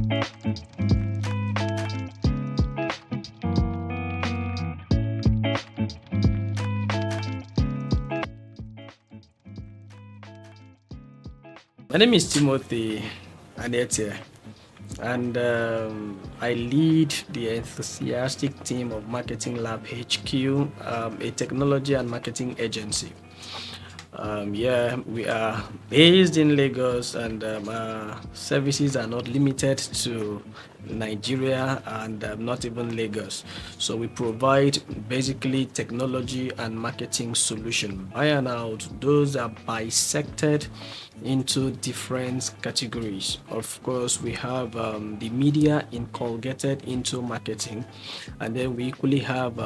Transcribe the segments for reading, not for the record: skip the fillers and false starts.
My name is Timothy Anietie, and I lead the enthusiastic team of Marketing LabHQ, a technology and marketing agency. Yeah, we are based in Lagos, and our services are not limited to Nigeria and not even Lagos. So we provide basically technology and marketing solution. By and out, those are bisected into different categories. Of course, we have the media inculcated into marketing, and then we equally have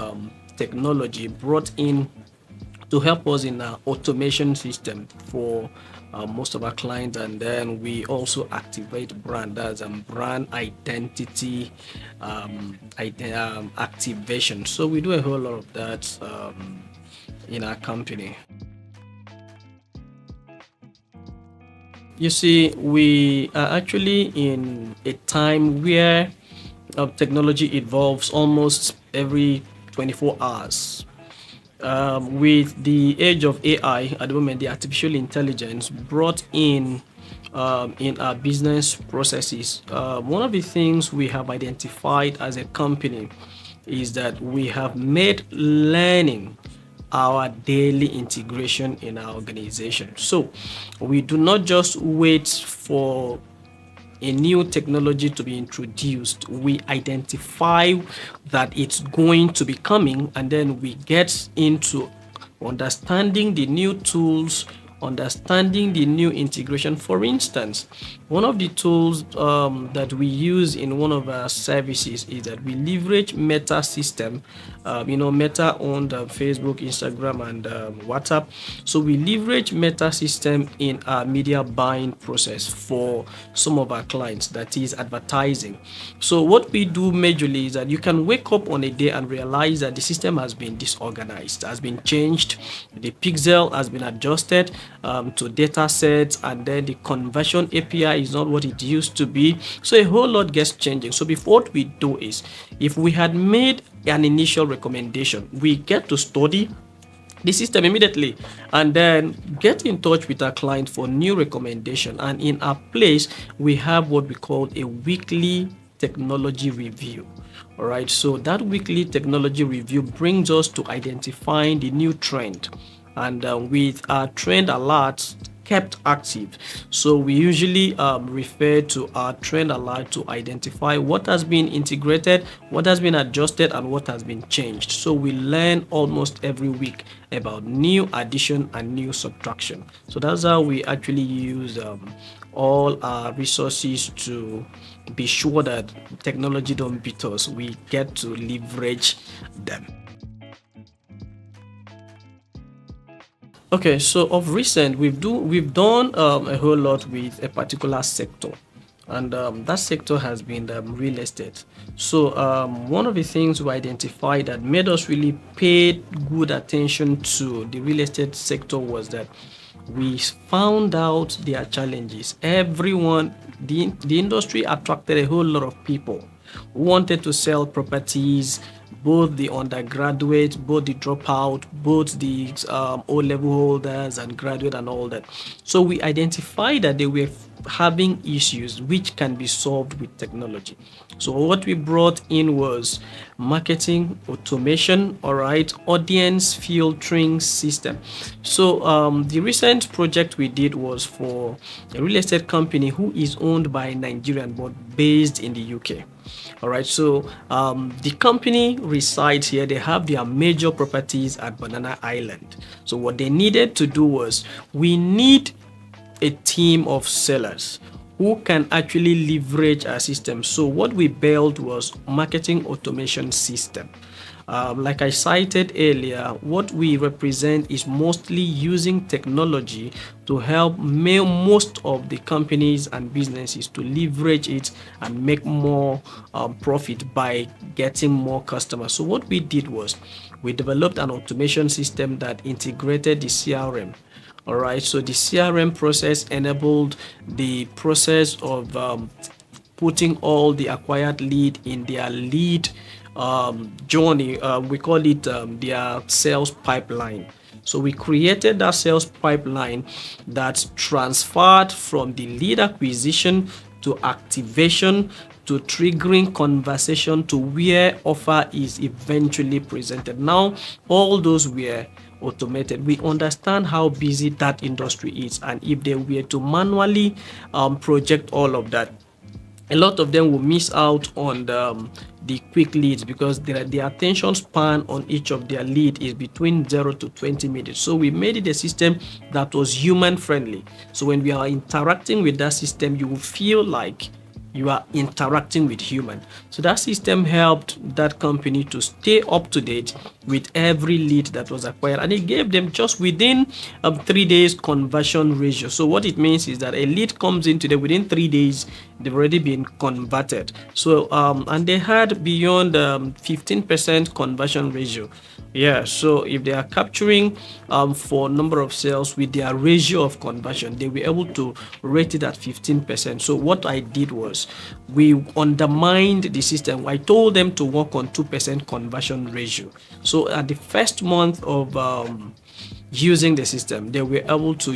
technology brought in to help us in our automation system for most of our clients. And then we also activate brand, that's brand identity activation. So we do a whole lot of that in our company. You see, we are actually in a time where technology evolves almost every 24 hours. With the age of AI at the moment, the artificial intelligence brought in our business processes. One of the things we have identified as a company is that we have made learning our daily integration in our organization. So we do not just wait for a new technology to be introduced. We identify that it's going to be coming, and then we get into understanding the new tools, understanding the new integration. For instance, one of the tools that we use in one of our services is that we leverage Meta system. Meta owned Facebook, Instagram, and WhatsApp. So we leverage Meta system in our media buying process for some of our clients, that is advertising. So what we do majorly is that you can wake up on a day and realize that the system has been disorganized, has been changed, the pixel has been adjusted to data sets, and then the conversion API is not what it used to be. So a whole lot gets changing. So before what we do is, if we had made an initial recommendation, we get to study the system immediately and then get in touch with our client for new recommendation. And in our place, we have what we call a weekly technology review. All right, so that weekly technology review brings us to identifying the new trend, and with our trend alerts kept active. So we usually refer to our trend alert to identify what has been integrated, what has been adjusted, and what has been changed. So we learn almost every week about new addition and new subtraction. So that's how we actually use all our resources to be sure that technology don't beat us. We get to leverage them. Okay, so of recent, we've done a whole lot with a particular sector, and that sector has been real estate. So one of the things we identified that made us really pay good attention to the real estate sector was that we found out their challenges. The industry attracted a whole lot of people who wanted to sell properties, both the undergraduate, both the dropout, both the O-level holders and graduate and all that. So we identified that they were having issues which can be solved with technology. So what we brought in was marketing automation, all right, audience filtering system. So the recent project we did was for a real estate company who is owned by a Nigerian but based in the UK. All right, so the company resides here. They have their major properties at Banana Island. So what they needed to do was, we need a team of sellers who can actually leverage our system. So what we built was marketing automation system. Like I cited earlier, what we represent is mostly using technology to help most of the companies and businesses to leverage it and make more profit by getting more customers. So what we did was, we developed an automation system that integrated the CRM. All right, so the CRM process enabled the process of putting all the acquired lead in their lead journey. We call it their sales pipeline. So we created that sales pipeline that's transferred from the lead acquisition to activation to triggering conversation to where offer is eventually presented. Now, all those were automated. We understand how busy that industry is, and if they were to manually project all of that, a lot of them will miss out on the quick leads, because the attention span on each of their lead is between 0 to 20 minutes. So we made it a system that was human friendly. So when we are interacting with that system, you will feel like you are interacting with human. So that system helped that company to stay up to date with every lead that was acquired, and it gave them just within 3 days conversion ratio. So what it means is that a lead comes in today, within 3 days they've already been converted. So and they had beyond 15% conversion ratio. Yeah, so if they are capturing for number of sales with their ratio of conversion, they were able to rate it at 15%. So what I did was, we undermined the system. I told them to work on 2% conversion ratio. So at the first month of using the system, they were able to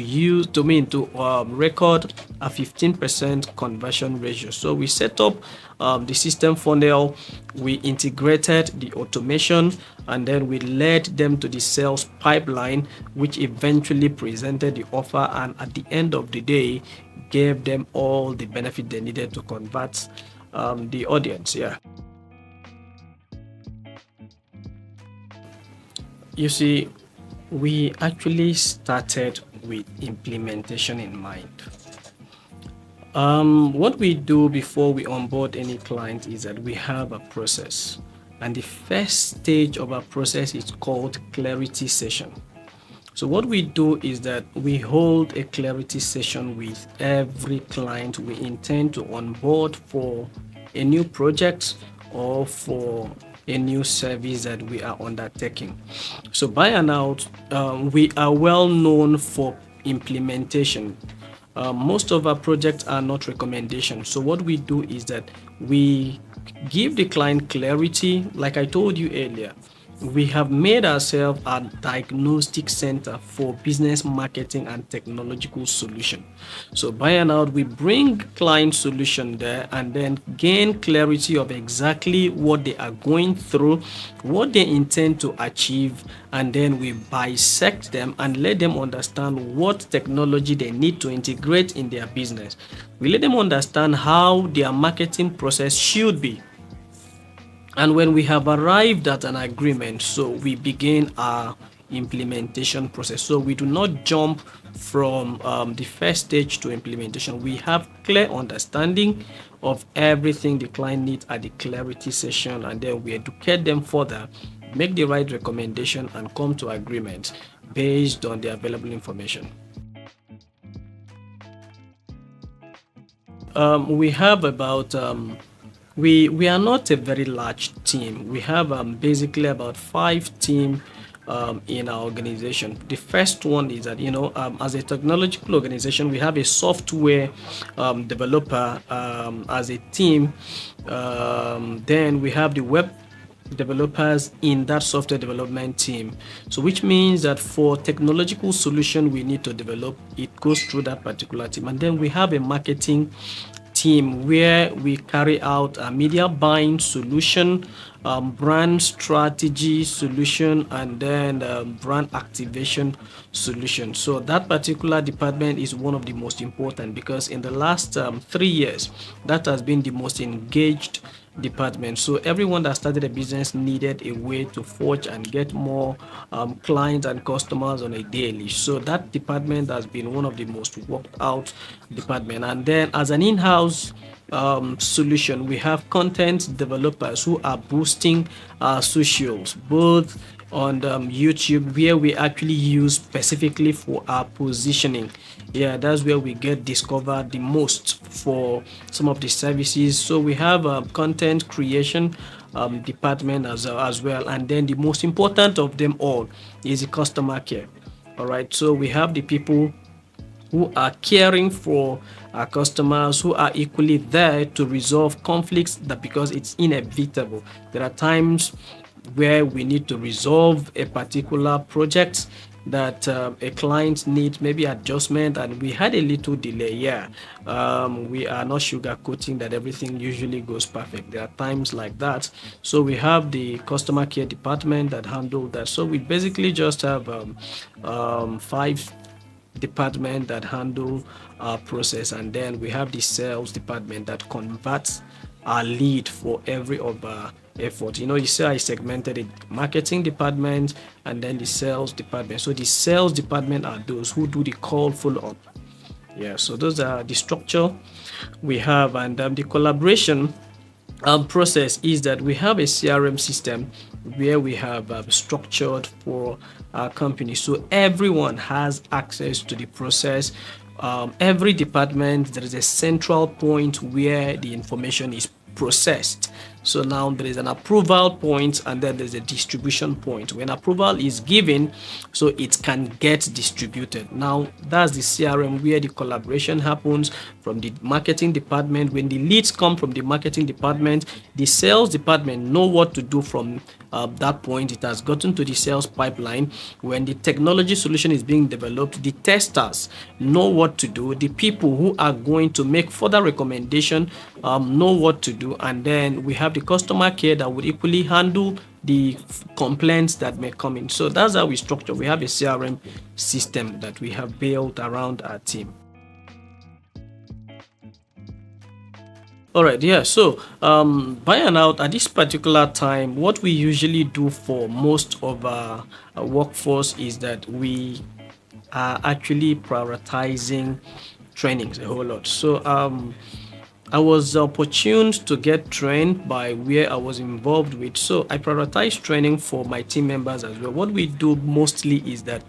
record a 15% conversion ratio. So we set up the system funnel, we integrated the automation, and then we led them to the sales pipeline, which eventually presented the offer, and at the end of the day gave them all the benefit they needed to convert the audience. Yeah, you see, we actually started with implementation in mind. What we do before we onboard any client is that we have a process, and the first stage of our process is called clarity session. So what we do is that we hold a clarity session with every client we intend to onboard for a new project or for a new service that we are undertaking. So by and out, we are well known for implementation. Most of our projects are not recommendations. So what we do is that we give the client clarity. Like I told you earlier, we have made ourselves a diagnostic center for business marketing and technological solution. So by and out, we bring client solution there and then gain clarity of exactly what they are going through, what they intend to achieve, and then we bisect them and let them understand what technology they need to integrate in their business. We let them understand how their marketing process should be. And when we have arrived at an agreement, so we begin our implementation process. So we do not jump from the first stage to implementation. We have clear understanding of everything the client needs at the clarity session, and then we educate them further, make the right recommendation, and come to agreement based on the available information. We have about we are not a very large team. We have basically about 5 teams in our organization. The first one is that, as a technological organization, we have a software developer as a team. Then we have the web developers in that software development team. So which means that for technological solution we need to develop, it goes through that particular team. And then we have a marketing team where we carry out a media buying solution, brand strategy solution, and then brand activation solution. So that particular department is one of the most important, because in the last 3 years that has been the most engaged department. So everyone that started a business needed a way to forge and get more clients and customers on a daily. So that department has been one of the most worked out department. And then as an in-house solution, we have content developers who are boosting our socials, both on YouTube, where we actually use specifically for our positioning. Yeah, that's where we get discovered the most for some of the services. So we have a content creation department as well, and then the most important of them all is the customer care. All right, so we have the people who are caring for our customers, who are equally there to resolve conflicts, that because it's inevitable. There are times where we need to resolve a particular project that a client needs maybe adjustment, and we had a little delay. We are not sugarcoating that everything usually goes perfect. There are times like that, so we have the customer care department that handle that. So we basically just have 5 department that handle our process, and then we have the sales department that converts our lead for every of our effort. You see I segmented it: marketing department and then the sales department. So the sales department are those who do the call follow-up. So those are the structure we have. And the collaboration process is that we have a CRM system where we have structured for our company, so everyone has access to the process. Every department, there is a central point where the information is processed. So now there is an approval point, and then there's a distribution point. When approval is given, so it can get distributed. Now that's the CRM where the collaboration happens from the marketing department. When the leads come from the marketing department, the sales department know what to do from that point. It has gotten to the sales pipeline. When the technology solution is being developed, the testers know what to do. The people who are going to make further recommendation know what to do, and then we have the customer care that would equally handle the complaints that may come in. So that's how we structure. We have a CRM system that we have built around our team. All right, so by and out at this particular time, what we usually do for most of our workforce is that we are actually prioritizing trainings a whole lot. So I was opportuned to get trained by where I was involved with, so I prioritize training for my team members as well. What we do mostly is that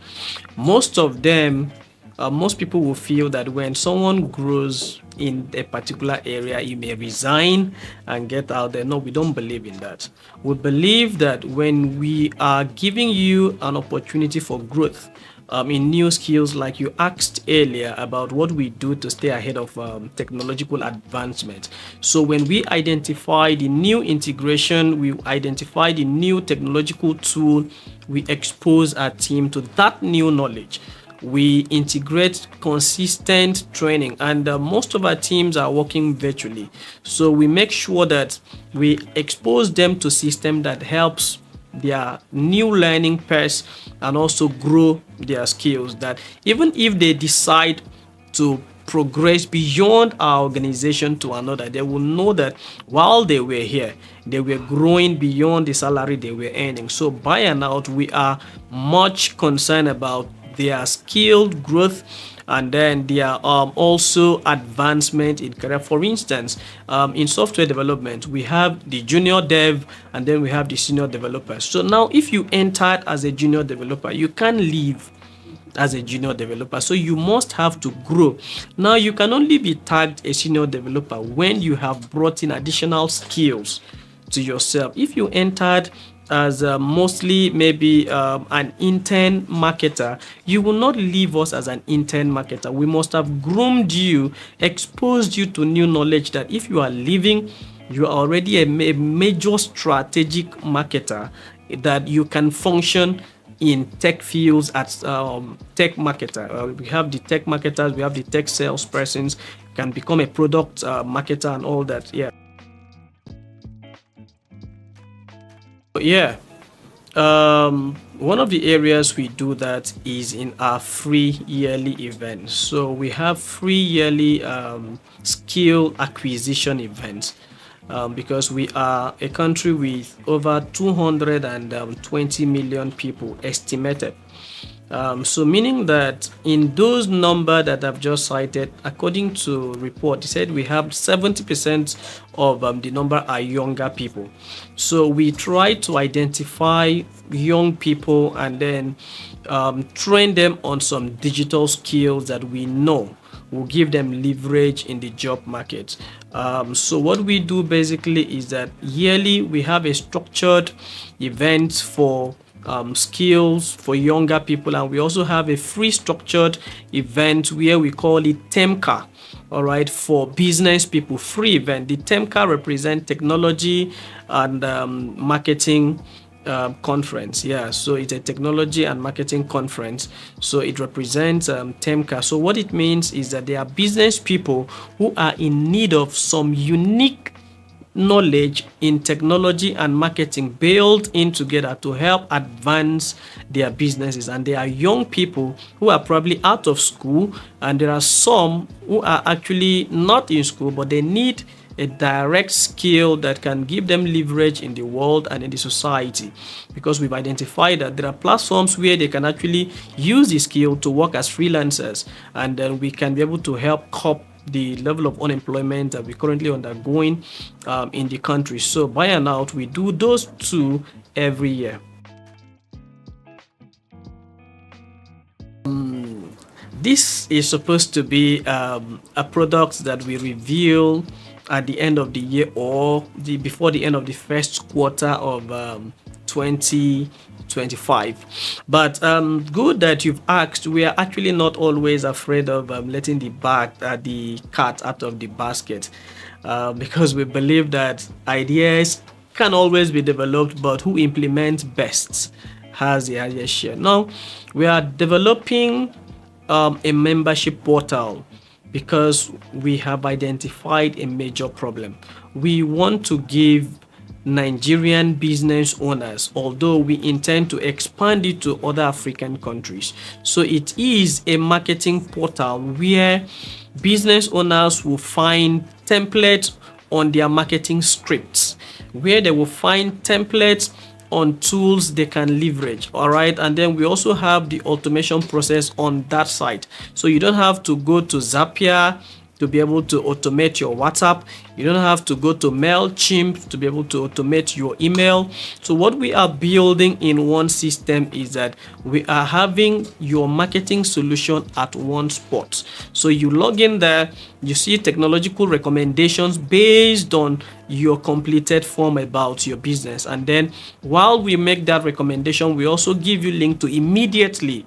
most of them, most people will feel that when someone grows in a particular area, you may resign and get out there. No, we don't believe in that. We believe that when we are giving you an opportunity for growth in new skills, like you asked earlier about what we do to stay ahead of technological advancement. So when we identify the new integration, we identify the new technological tool, we expose our team to that new knowledge. We integrate consistent training, and most of our teams are working virtually. So we make sure that we expose them to system that helps their new learning pace and also grow their skills, that even if they decide to progress beyond our organization to another, they will know that while they were here, they were growing beyond the salary they were earning. So by and out, we are much concerned about their skilled growth and then their also advancement in career. For instance, in software development, we have the junior dev and then we have the senior developer. So now if you entered as a junior developer, you can't leave as a junior developer, so you must have to grow. Now you can only be tagged a senior developer when you have brought in additional skills to yourself. If you entered as mostly maybe an intern marketer, you will not leave us as an intern marketer. We must have groomed you, exposed you to new knowledge, that if you are leaving, you are already a major strategic marketer, that you can function in tech fields as tech marketer. We have the tech marketers, we have the tech salespersons, can become a product marketer and all that. One of the areas we do that is in our free yearly events. So we have free yearly skill acquisition events because we are a country with over 220 million people estimated. So meaning that in those numbers that I've just cited, according to report, they said we have 70% of the number are younger people. So we try to identify young people and then train them on some digital skills that we know will give them leverage in the job market. So what we do basically is that yearly we have a structured event for skills for younger people, and we also have a free structured event where we call it TEMCA. All right, for business people, free event. The TEMCA represent technology and marketing conference. Yeah, so it's a technology and marketing conference, so it represents TEMCA. So what it means is that there are business people who are in need of some unique knowledge in technology and marketing built in together to help advance their businesses. And there are young people who are probably out of school, and there are some who are actually not in school, but they need a direct skill that can give them leverage in the world and in the society, because we've identified that there are platforms where they can actually use the skill to work as freelancers, and then we can be able to help cope the level of unemployment that we're currently undergoing in the country. So by and out, we do those two every year. This is supposed to be a product that we reveal at the end of the year, or before the end of the first quarter of 2025. But good that you've asked. We are actually not always afraid of letting the cat out of the basket, because we believe that ideas can always be developed, but who implements best has the highest share. Now we are developing a membership portal because we have identified a major problem. We want to give Nigerian business owners, although we intend to expand it to other African countries. So it is a marketing portal where business owners will find templates on their marketing scripts, where they will find templates on tools they can leverage. All right, and then we also have the automation process on that site, so you don't have to go to Zapier to be able to automate your WhatsApp. You don't have to go to MailChimp to be able to automate your email. So what we are building in one system is that we are having your marketing solution at one spot. So you log in there, you see technological recommendations based on your completed form about your business, and then while we make that recommendation, we also give you link to immediately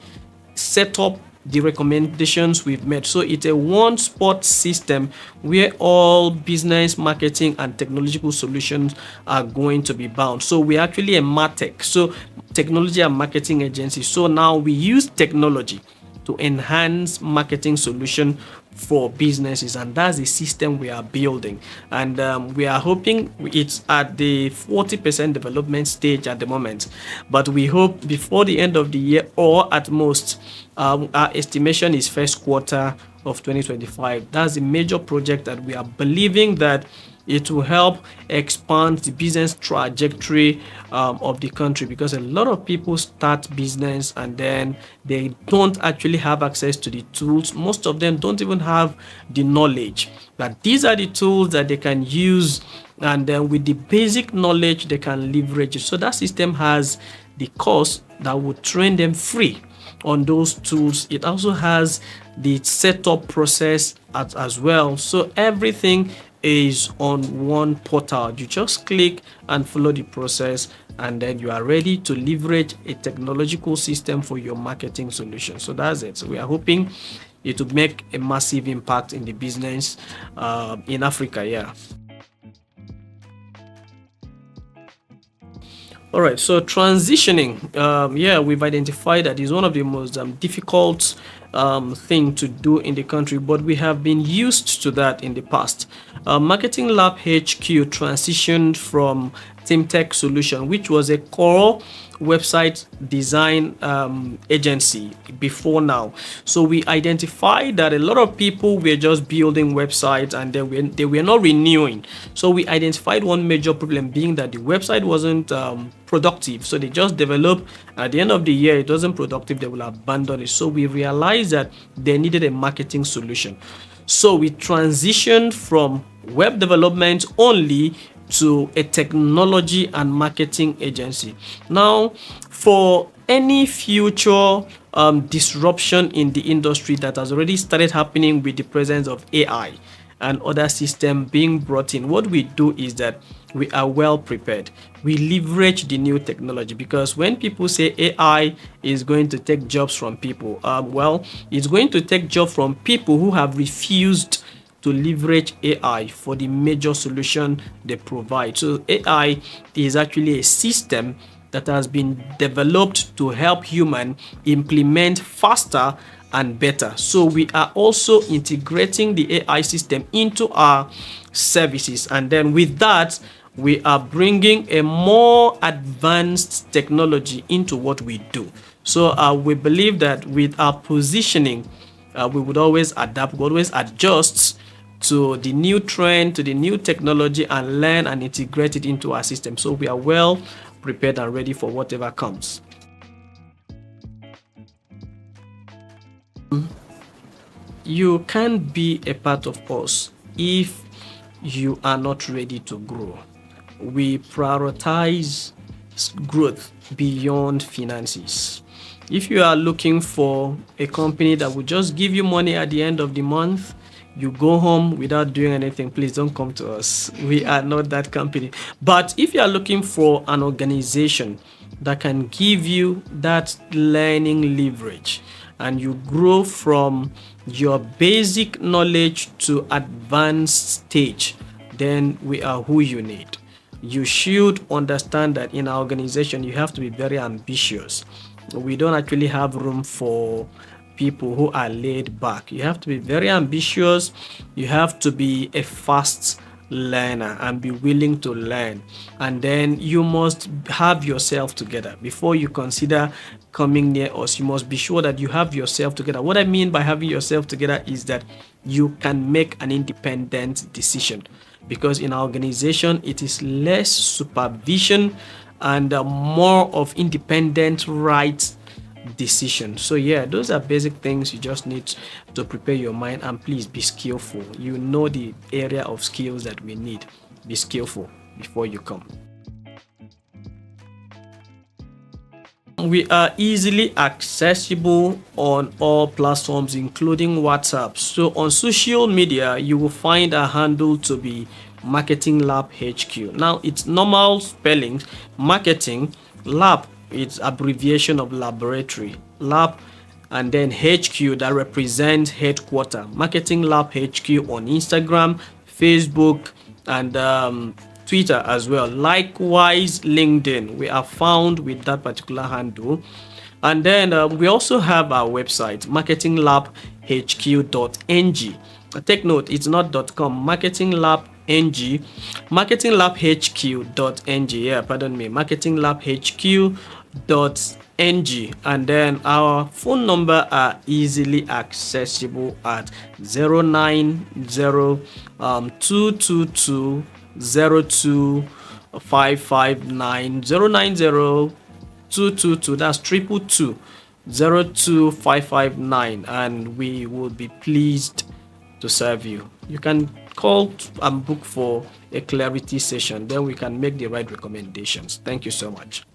set up the recommendations we've made. So it's a one spot system where all business, marketing and technological solutions are going to be bound. So we're actually a MarTech, so technology and marketing agency. So now we use technology to enhance marketing solution for businesses, and that's the system we are building. And we are hoping it's at the 40% development stage at the moment, but we hope before the end of the year, or at most our estimation is first quarter of 2025. That's the major project that we are believing that it will help expand the business trajectory of the country, because a lot of people start business and then they don't actually have access to the tools. Most of them don't even have the knowledge that these are the tools that they can use, and then with the basic knowledge they can leverage it. So that system has the course that will train them free on those tools. It also has the setup process as well. So everything is on one portal. You just click and follow the process, and then you are ready to leverage a technological system for your marketing solution. So that's it. So we are hoping it will make a massive impact in the business in Africa. Yeah. All right, so transitioning, we've identified that is one of the most difficult thing to do in the country, but we have been used to that in the past. Marketing LabHQ transitioned from TeamTech Solution, which was a core website design agency before now. So we identified that a lot of people were just building websites and they were not renewing. So we identified one major problem being that the website wasn't productive. So they just develop, at the end of the year it wasn't productive, they will abandon it. So we realized that they needed a marketing solution. So we transitioned from web development only to a technology and marketing agency. Now, for any future disruption in the industry that has already started happening with the presence of AI, and other systems being brought in, what we do is that we are well prepared. We leverage the new technology, because when people say AI is going to take jobs from people, well, it's going to take jobs from people who have refused to leverage AI for the major solution they provide. So AI is actually a system that has been developed to help human implement faster and better. So we are also integrating the AI system into our services, and then with that we are bringing a more advanced technology into what we do. So we believe that with our positioning, we would always adapt, we always adjust to the new trend, to the new technology, and learn and integrate it into our system. So we are well prepared and ready for whatever comes. You can't be a part of us if you are not ready to grow. We prioritize growth beyond finances. If you are looking for a company that will just give you money at the end of the month, you go home without doing anything, please don't come to us. We are not that company. But if you are looking for an organization that can give you that learning leverage, and you grow from your basic knowledge to advanced stage, then we are who you need. You should understand that in our organization, you have to be very ambitious. We don't actually have room for people who are laid back. You have to be very ambitious. You have to be a fast learner and be willing to learn. And then you must have yourself together before you consider coming near us. You must be sure that you have yourself together. What I mean by having yourself together is that you can make an independent decision, because in our organization it is less supervision and more of independent right decision. So yeah, those are basic things you just need to prepare your mind, and please be skillful. You know the area of skills that we need. Be skillful before you come. We are easily accessible on all platforms, including WhatsApp. So on social media, you will find our handle to be Marketing LabHQ. Now, it's normal spelling. Marketing Lab, it's abbreviation of laboratory. Lab, and then HQ, that represents headquarter. Marketing LabHQ on Instagram, Facebook, and Twitter as well. Likewise, LinkedIn, we are found with that particular handle. And then we also have our website, marketinglabhq.ng. Take note, it's not .com. marketinglabng, marketinglabhq.ng. Yeah, pardon me, marketinglabhq.ng. And then our phone number are easily accessible at 090 222 02559 090 222, that's 222 02559, and we will be pleased to serve you. You can call and book for a clarity session, then we can make the right recommendations. Thank you so much.